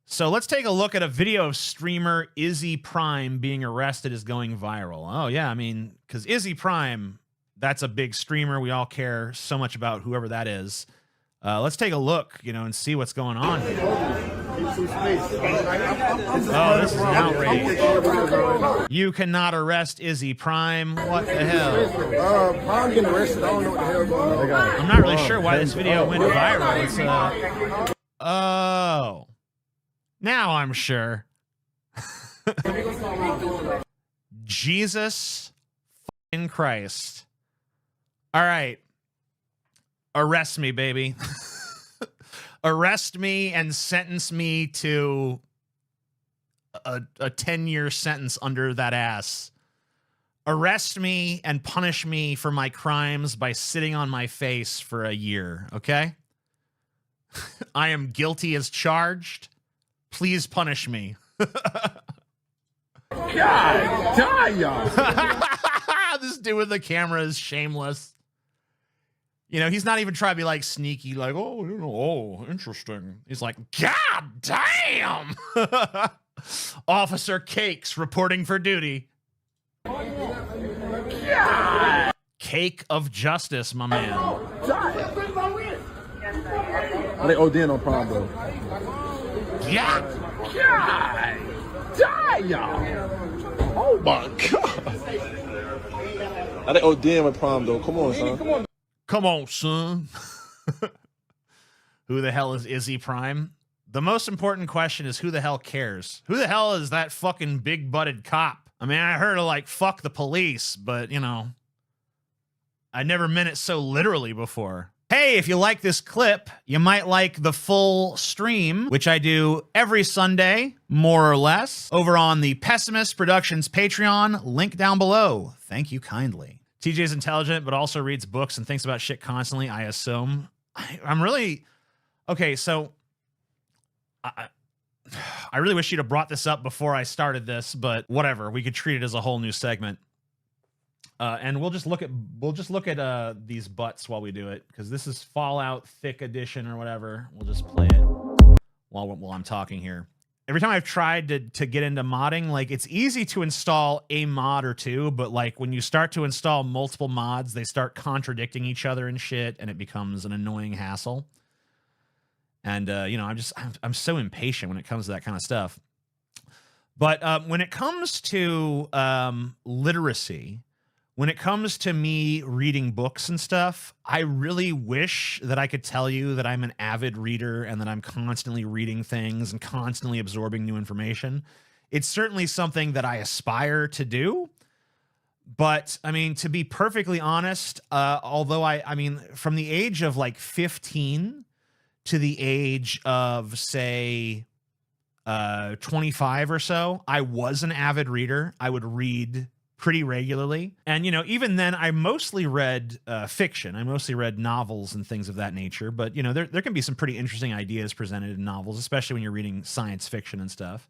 So let's take a look at a video of streamer Izzy Prime being arrested is going viral. Oh, yeah, I mean, because Izzy Prime, that's a big streamer. We all care so much about whoever that is. Let's take a look, and see what's going on here. Oh, this is an outrage. You cannot arrest Izzy Prime. What the hell? I'm getting arrested. I don't know what the hell going on. I'm not really sure why this video went viral. It's, oh. Now I'm sure. Jesus fucking Christ. All right. Arrest me, baby. Arrest me and sentence me to a 10-year sentence under that ass. Arrest me and punish me for my crimes by sitting on my face for a year, okay? I am guilty as charged. Please punish me. God, die, y'all. This dude with the camera is shameless. He's not even trying to be like sneaky, like, oh, interesting. He's like, God damn. Officer Cakes reporting for duty. God. Cake of justice, my man. Are they ODing on prom, though? Yeah. God. Die, y'all. Oh, my God. Are they ODing with prom, though? Come on, son. Come on, son. Who the hell is Izzy Prime? The most important question is who the hell cares? Who the hell is that fucking big-butted cop? I mean, I heard of, like, fuck the police, but, I never meant it so literally before. Hey, if you like this clip, you might like the full stream, which I do every Sunday, more or less, over on the Pessimist Productions Patreon, link down below. Thank you kindly. TJ's intelligent, but also reads books and thinks about shit constantly, I assume. I'm really... Okay, so... I really wish you'd have brought this up before I started this, but whatever. We could treat it as a whole new segment. And we'll just look at these butts while we do it, because this is Fallout Thick Edition or whatever. We'll just play it while I'm talking here. Every time I've tried to get into modding, like, it's easy to install a mod or two, but like when you start to install multiple mods, they start contradicting each other and shit, and it becomes an annoying hassle. And I'm so impatient when it comes to that kind of stuff. But when it comes to literacy, when it comes to me reading books and stuff, I really wish that I could tell you that I'm an avid reader and that I'm constantly reading things and constantly absorbing new information. It's certainly something that I aspire to do. But, I mean, to be perfectly honest, although I mean, from the age of like 15 to the age of, say, 25 or so, I was an avid reader. I would read pretty regularly. And, even then I mostly read fiction. I mostly read novels and things of that nature. But, there can be some pretty interesting ideas presented in novels, especially when you're reading science fiction and stuff.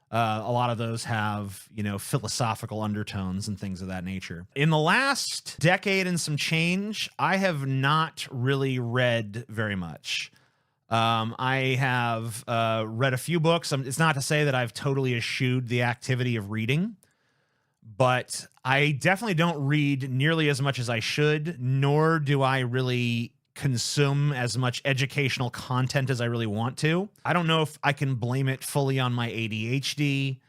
A lot of those have, philosophical undertones and things of that nature. In the last decade and some change, I have not really read very much. I have read a few books. It's not to say that I've totally eschewed the activity of reading, but I definitely don't read nearly as much as I should, nor do I really consume as much educational content as I really want to. I don't know if I can blame it fully on my ADHD,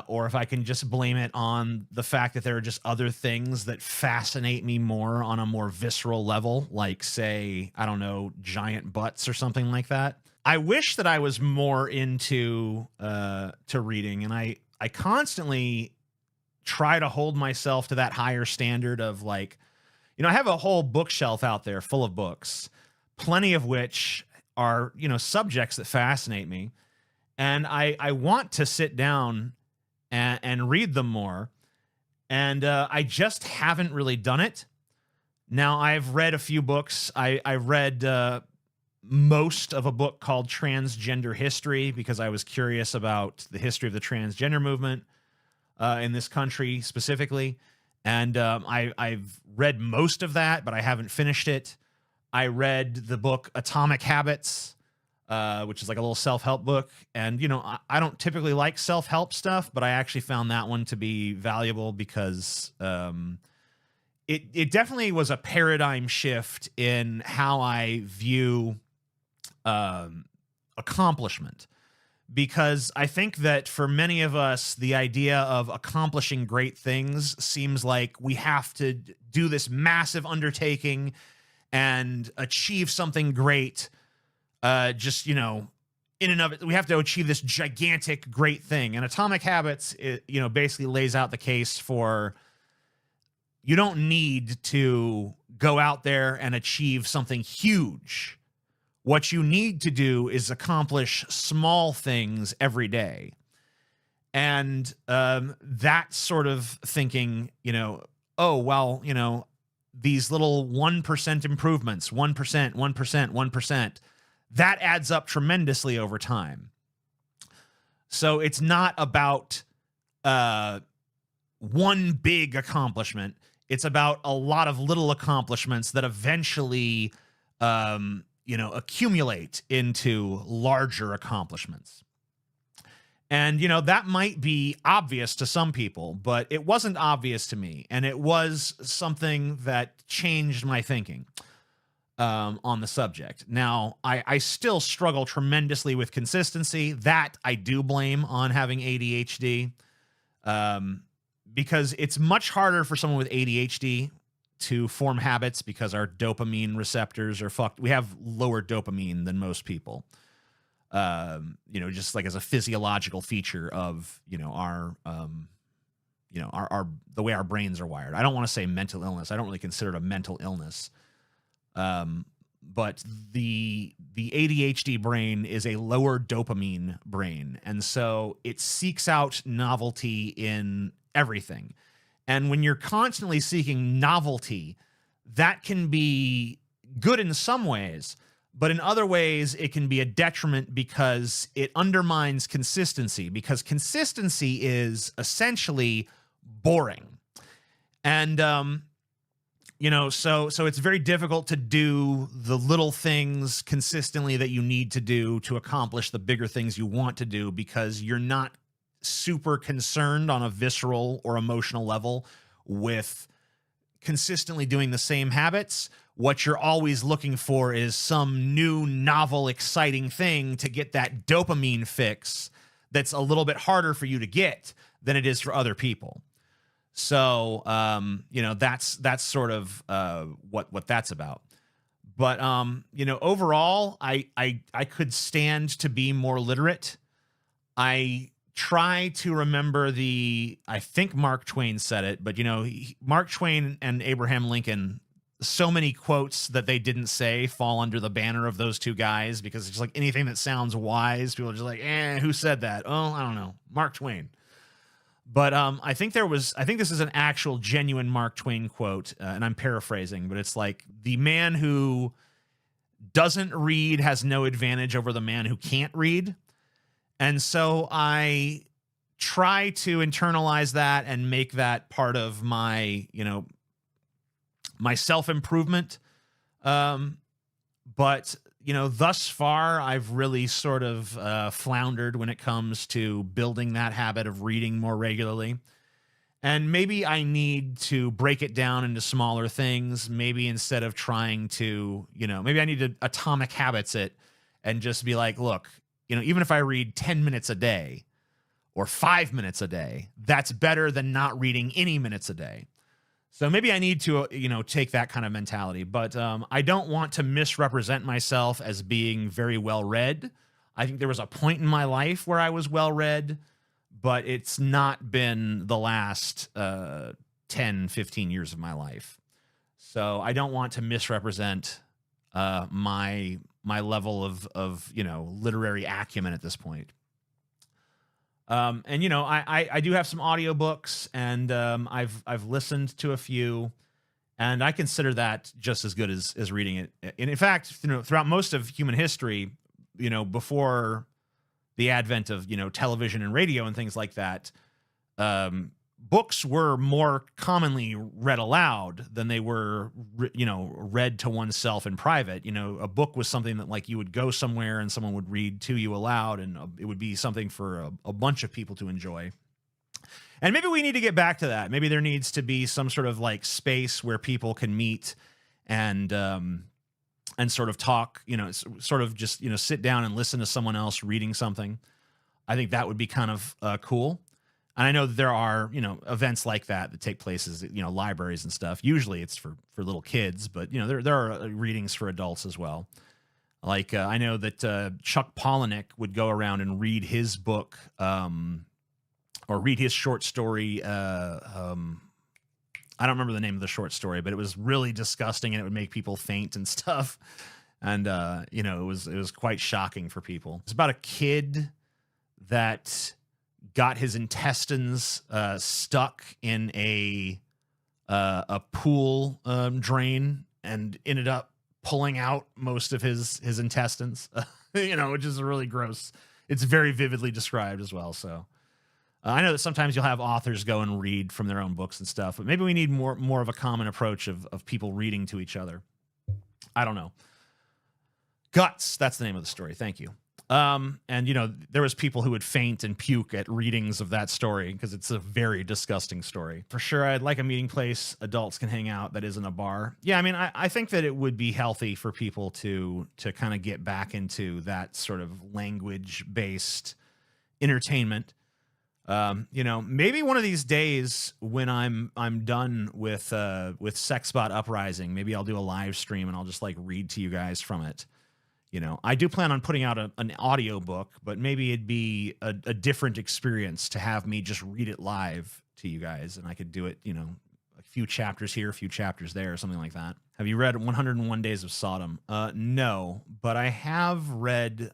or if I can just blame it on the fact that there are just other things that fascinate me more on a more visceral level, like, say, I don't know, giant butts or something like that. I wish that I was more into to reading, and I constantly try to hold myself to that higher standard of, like, I have a whole bookshelf out there full of books, plenty of which are, subjects that fascinate me. And I want to sit down and read them more. And I just haven't really done it. Now, I've read a few books. I read most of a book called Transgender History because I was curious about the history of the transgender movement in this country specifically. And I've read most of that, but I haven't finished it. I read the book Atomic Habits which is like a little self-help book. And, I don't typically like self-help stuff, but I actually found that one to be valuable because it definitely was a paradigm shift in how I view accomplishment. Because I think that for many of us, the idea of accomplishing great things seems like we have to do this massive undertaking and achieve something great. In and of it, we have to achieve this gigantic, great thing. And Atomic Habits, basically lays out the case for you don't need to go out there and achieve something huge. What you need to do is accomplish small things every day. And that sort of thinking, these little 1% improvements, 1%, 1%, 1%, that adds up tremendously over time. So it's not about one big accomplishment. It's about a lot of little accomplishments that eventually accumulate into larger accomplishments. And, that might be obvious to some people, but it wasn't obvious to me. And it was something that changed my thinking on the subject. Now, I still struggle tremendously with consistency. That I do blame on having ADHD, because it's much harder for someone with ADHD to form habits because our dopamine receptors are fucked. We have lower dopamine than most people. Just like as a physiological feature of, our the way our brains are wired. I don't want to say mental illness. I don't really consider it a mental illness. But the ADHD brain is a lower dopamine brain. And so it seeks out novelty in everything. And when you're constantly seeking novelty, that can be good in some ways, but in other ways, it can be a detriment because it undermines consistency, because consistency is essentially boring. And, so it's very difficult to do the little things consistently that you need to do to accomplish the bigger things you want to do, because you're not super concerned on a visceral or emotional level with consistently doing the same habits. What you're always looking for is some new, novel, exciting thing to get that dopamine fix that's a little bit harder for you to get than it is for other people. So, that's sort of what that's about. But, overall, I could stand to be more literate. I try to remember I think Mark Twain said it, but Mark Twain and Abraham Lincoln, so many quotes that they didn't say fall under the banner of those two guys, because it's just like anything that sounds wise, people are just like, who said that? Oh, I don't know. Mark Twain. But I think this is an actual genuine Mark Twain quote, and I'm paraphrasing, but it's like, the man who doesn't read has no advantage over the man who can't read. And so I try to internalize that and make that part of my, my self-improvement. But, thus far, I've really sort of floundered when it comes to building that habit of reading more regularly. And maybe I need to break it down into smaller things. Maybe instead of trying to, maybe I need to atomic habits it and just be like, look, even if I read 10 minutes a day or 5 minutes a day, that's better than not reading any minutes a day. So maybe I need to, take that kind of mentality. But I don't want to misrepresent myself as being very well read. I think there was a point in my life where I was well read, but it's not been the last 10, 15 years of my life. So I don't want to misrepresent my level of literary acumen at this point. I do have some audiobooks, and I've listened to a few, and I consider that just as good as reading it. And in fact, throughout most of human history, before the advent of television and radio and things like that, books were more commonly read aloud than they were, read to oneself in private. A book was something that like you would go somewhere and someone would read to you aloud, and it would be something for a bunch of people to enjoy. And maybe we need to get back to that. Maybe there needs to be some sort of like space where people can meet and sort of talk, sort of just, sit down and listen to someone else reading something. I think that would be kind of cool. And I know that there are, events like that take places, libraries and stuff. Usually it's for little kids, but, there are readings for adults as well. Like I know that Chuck Palahniuk would go around and read his book or read his short story. I don't remember the name of the short story, but it was really disgusting and it would make people faint and stuff. And, it was quite shocking for people. It's about a kid that got his intestines stuck in a pool drain and ended up pulling out most of his intestines, which is really gross. It's very vividly described as well. So I know that sometimes you'll have authors go and read from their own books and stuff, but maybe we need more of a common approach of people reading to each other. I don't know. Guts, that's the name of the story. Thank you. And there was people who would faint and puke at readings of that story because it's a very disgusting story. For sure, I'd like a meeting place adults can hang out that isn't a bar. Yeah, I mean, I think that it would be healthy for people to kind of get back into that sort of language-based entertainment. Maybe one of these days when I'm done with Sexbot Uprising, maybe I'll do a live stream and I'll just like read to you guys from it. I do plan on putting out an audio book, but maybe it'd be a different experience to have me just read it live to you guys. And I could do it, a few chapters here, a few chapters there, or something like that. Have you read 101 Days of Sodom? No, but I have read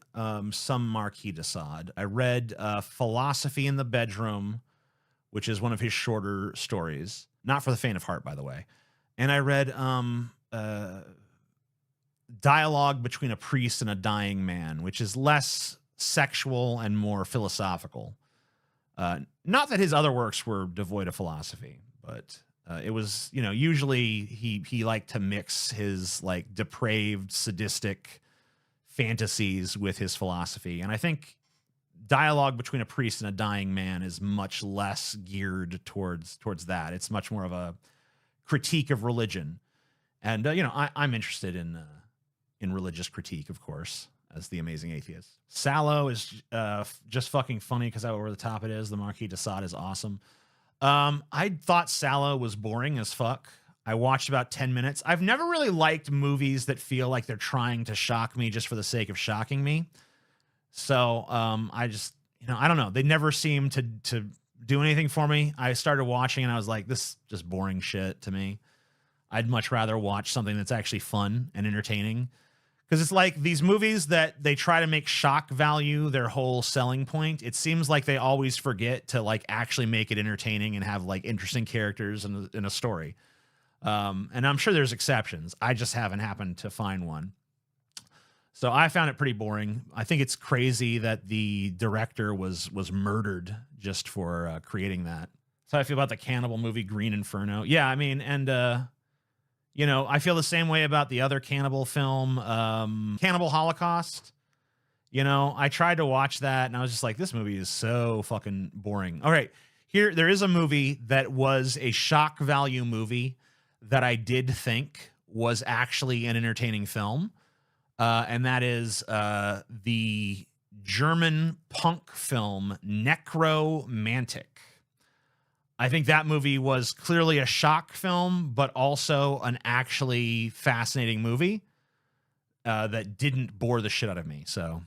some Marquis de Sade. I read Philosophy in the Bedroom, which is one of his shorter stories. Not for the faint of heart, by the way. And I read Dialogue Between a Priest and a Dying Man, which is less sexual and more philosophical. Not that his other works were devoid of philosophy, but it was, usually he liked to mix his like depraved, sadistic fantasies with his philosophy. And I think Dialogue Between a Priest and a Dying Man is much less geared towards that. It's much more of a critique of religion. And, I'm interested in religious critique, of course, as the amazing atheist. Sallow is just fucking funny because how over the top it is. The Marquis de Sade is awesome. I thought Sallow was boring as fuck. I watched about 10 minutes. I've never really liked movies that feel like they're trying to shock me just for the sake of shocking me. So I just, I don't know. They never seem to do anything for me. I started watching and I was like, this is just boring shit to me. I'd much rather watch something that's actually fun and entertaining. Because it's like these movies that they try to make shock value their whole selling point. It seems like they always forget to like actually make it entertaining and have like interesting characters and a story. And I'm sure there's exceptions. I just haven't happened to find one. So I found it pretty boring. I think it's crazy that the director was murdered just for creating that. So I feel about the cannibal movie Green Inferno. Yeah, I mean, and I feel the same way about the other cannibal film, Cannibal Holocaust. I tried to watch that and I was just like, this movie is so fucking boring. All right, there is a movie that was a shock value movie that I did think was actually an entertaining film. And that is the German punk film Necromantic. I think that movie was clearly a shock film, but also an actually fascinating movie that didn't bore the shit out of me. So.